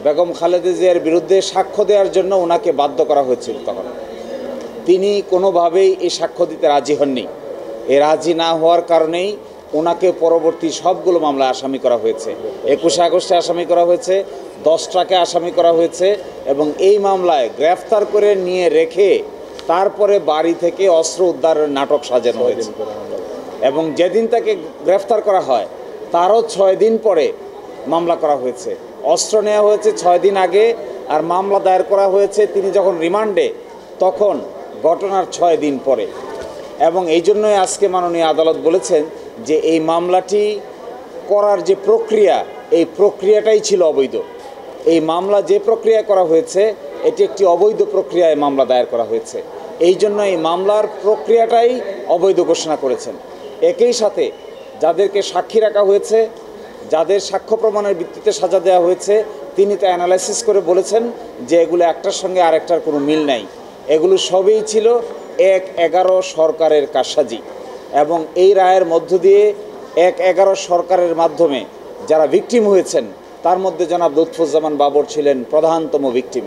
বেগম খালেদা জিয়ার বিরুদ্ধে সাক্ষ্য দেওয়ার জন্য ওনাকে বাধ্য করা হয়েছিল। তখন তিনি কোনোভাবেই এই সাক্ষ্য দিতে রাজি হননি। এই রাজি না হওয়ার কারণেই ওনাকে পরবর্তী সবগুলো মামলায় আসামি করা হয়েছে। 21 আগস্টে আসামি করা হয়েছে, 10টাকে আসামি করা হয়েছে, এবং এই মামলায় গ্রেফতার করে নিয়ে রেখে তারপরে বাড়ি থেকে অস্ত্র উদ্ধারের নাটক সাজানো হয়েছে। এবং যেদিন তাকে গ্রেফতার করা হয় তারও 6 দিন পরে মামলা করা হয়েছে। অস্ত্র নেওয়া হয়েছে 6 দিন আগে, আর মামলা দায়ের করা হয়েছে তিনি যখন রিমান্ডে তখন ঘটনার 6 দিন পরে। এবং এই জন্যই আজকে মাননীয় আদালত বলেছেন যে এই মামলাটি করার যে প্রক্রিয়া, এই প্রক্রিয়াটাই ছিল অবৈধ। এই মামলা যে প্রক্রিয়া করা হয়েছে এটি একটি অবৈধ প্রক্রিয়ায় মামলা দায়ের করা হয়েছে। এই জন্য এই মামলার প্রক্রিয়াটাই অবৈধ ঘোষণা করেছেন। একই সাথে যাদেরকে সাক্ষী রাখা হয়েছে, যাদের সাক্ষ্য প্রমাণের ভিত্তিতে সাজা দেওয়া হয়েছে, তিনি তা অ্যানালাইসিস করে বলেছেন যে এগুলো একটার সঙ্গে আরেকটার কোনো মিল নাই, এগুলো সবই ছিল 1-11 সরকারের কারসাজি। এবং এই রায়ের মধ্য দিয়ে 1-11 সরকারের মাধ্যমে যারা ভিকটিম হয়েছেন তার মধ্যে জনাব লুৎফুজ্জামান বাবর ছিলেন প্রধানতম ভিকটিম।